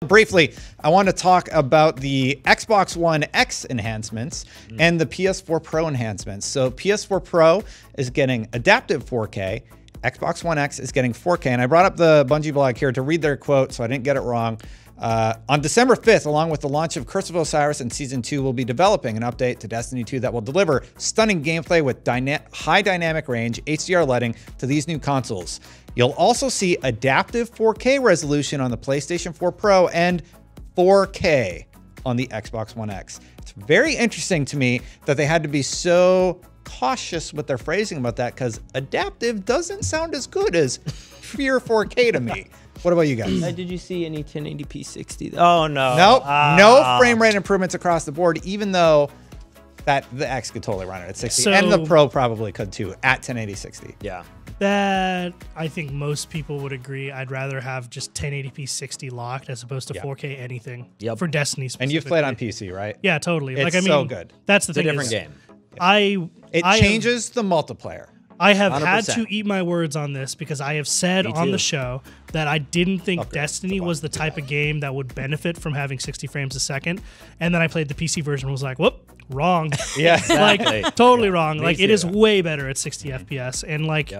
briefly, I want to talk about the Xbox One X enhancements and the PS4 Pro enhancements. So PS4 Pro is getting adaptive 4K. Xbox One X is getting 4K. And I brought up the Bungie blog here to read their quote, so I didn't get it wrong. On December 5th, along with the launch of Curse of Osiris and Season 2, we'll be developing an update to Destiny 2 that will deliver stunning gameplay with high dynamic range, HDR lighting to these new consoles. You'll also see adaptive 4K resolution on the PlayStation 4 Pro and 4K on the Xbox One X. It's very interesting to me that they had to be so cautious with their phrasing about that, because adaptive doesn't sound as good as pure 4K to me. What about you guys? Did you see any 1080p 60? Oh, no. Nope. No frame rate improvements across the board, even though the X could totally run it at 60. And the Pro probably could too at 1080 60. Yeah. That, I think most people would agree. I'd rather have just 1080p 60 locked as opposed to 4K anything for Destiny specifically. And you've played on PC, right? Yeah, totally. It's so good. That's the thing. It's a different game. It changes the multiplayer. I have 100%. had to eat my words on this because I have said on the show that I didn't think Destiny was the type of game that would benefit from having 60 frames a second. And then I played the PC version and was like, whoop, wrong. Yeah, exactly. Like, totally wrong. Like, it is way better at 60 FPS. And, like,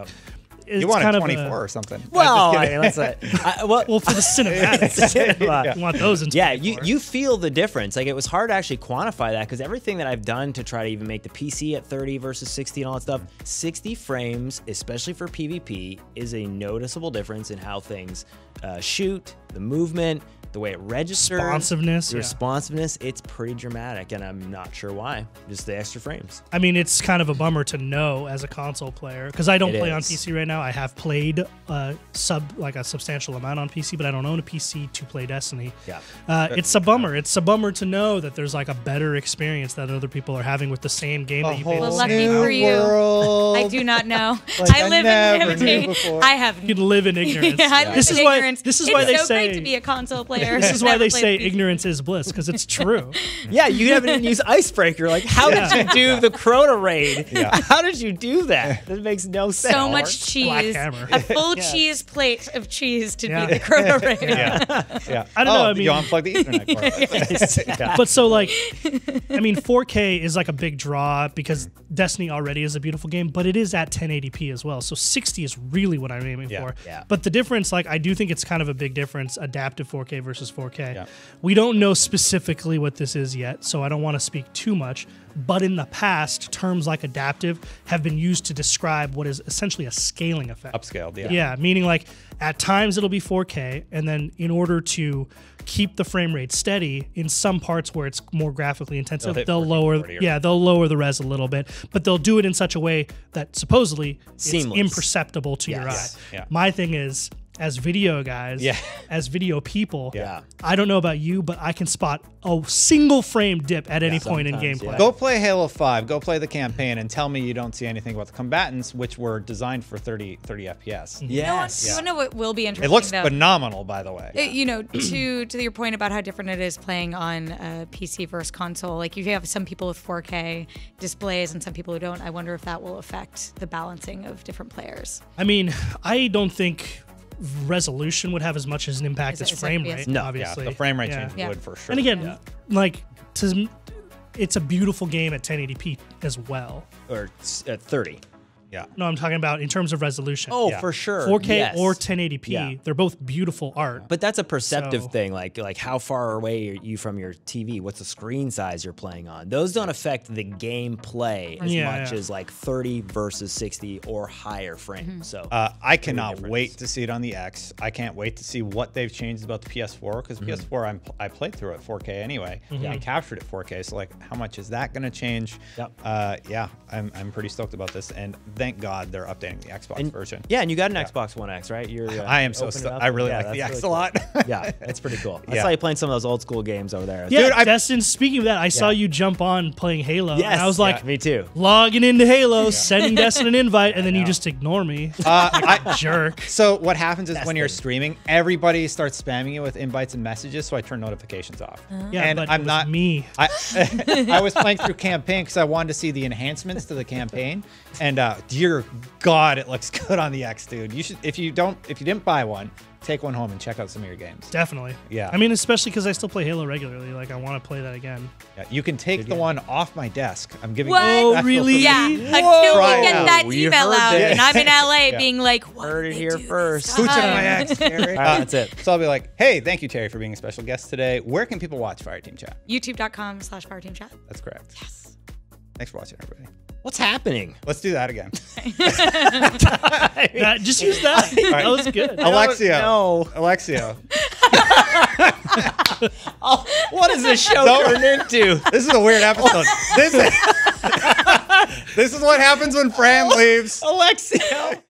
it's you want kind a of 24 or something. Well, that's well, for the cinematics, you want those in 24. Yeah, you feel the difference. Like, it was hard to actually quantify that because everything that I've done to try to even make the PC at 30 versus 60 and all that stuff, 60 frames, especially for PvP, is a noticeable difference in how things shoot, the movement, the way it registers, responsiveness, it's pretty dramatic, and I'm not sure why. Just the extra frames. I mean, it's kind of a bummer to know as a console player, because I don't play on PC right now. I have played a substantial amount on PC, but I don't own a PC to play Destiny. Yeah, it's a bummer. It's a bummer to know that there's like a better experience that other people are having with the same game that you played. Well, lucky for you, I do not know. Like I live in naivety. I have. You can live in ignorance. I live in ignorance. This is why they so say great to be a console player. This is why they say ignorance is bliss, because it's true. Yeah, you haven't even used Icebreaker. Like, how did you do the Crota raid? Yeah. How did you do that? That makes no sense. So much cheese. A full cheese plate of cheese to beat the Crota raid. Yeah. I don't know. I mean, you unplug the Ethernet cord. But so, like, I mean, 4K is like a big draw because Destiny already is a beautiful game, but it is at 1080p as well. So 60 is really what I'm aiming for. Yeah. But the difference, like, I do think it's kind of a big difference, adaptive 4K versus 4K. Yeah. We don't know specifically what this is yet, so I don't want to speak too much. But in the past, terms like adaptive have been used to describe what is essentially a scaling effect. Upscaled, yeah. Yeah, meaning like at times it'll be 4K, and then in order to keep the frame rate steady, in some parts where it's more graphically intensive, they'll lower the res a little bit, but they'll do it in such a way that supposedly it's imperceptible to your eye. Yeah. My thing is, as video guys, as video people, I don't know about you, but I can spot a single frame dip at any point in gameplay. Go play Halo 5, go play the campaign, and tell me you don't see anything about the combatants, which were designed for 30 FPS. Yes. You want to know what will be interesting? It looks phenomenal, by the way. You know, to your point about how different it is playing on PC versus console, like you have some people with 4K displays and some people who don't. I wonder if that will affect the balancing of different players. I mean, I don't think resolution would have as much as an impact as frame rate. No, obviously. The frame rate change would for sure. And again, like, it's a beautiful game at 1080p as well. Or at 30. Yeah. No, I'm talking about in terms of resolution. Oh, for sure. 4K or 1080p, they're both beautiful art. But that's a perceptive thing, like how far away are you from your TV? What's the screen size you're playing on? Those don't affect the gameplay as much as like 30 versus 60 or higher frames. So I cannot wait to see it on the X. I can't wait to see what they've changed about the PS4, because PS4 I played through at 4K anyway. I captured it 4K, so like how much is that going to change? Yeah, I'm pretty stoked about this, and thank God they're updating the Xbox version. Yeah, and you got an Xbox One X, right? You're I am so stoked. I really like the X a lot. Yeah, it's pretty cool. I saw you playing some of those old school games over there. Yeah, dude, Destin, speaking of that, I saw you jump on playing Halo. Yes, and I was like, me too. Logging into Halo, sending Destin an invite, and then you just ignore me. Jerk. So what happens is when you're streaming, everybody starts spamming you with invites and messages, so I turn notifications off. Yeah, and but I'm not me. I was playing through campaign because I wanted to see the enhancements to the campaign, and dear God, it looks good on the X, dude. You should, if you didn't buy one, take one home and check out some of your games. Definitely. Yeah. I mean, especially because I still play Halo regularly. Like, I want to play that again. Yeah, you can take the one off my desk. I'm giving What? you Oh, really? Yeah, Whoa. until we get out. that We email heard out, it. and I'm in LA being like, what Heard did it they here do this first. Pooch on time? my ex, Terry. All right, that's it. So I'll be like, hey, thank you, Terry, for being a special guest today. Where can people watch Fireteam Chat? YouTube.com/Fireteam Chat. That's correct. Yes. Thanks for watching, everybody. What's happening? Let's do that again. Just use that. right. That was good. Alexio. No. Alexio. What is this show turned into? This is a weird episode. This is what happens when Fran leaves. Alexio.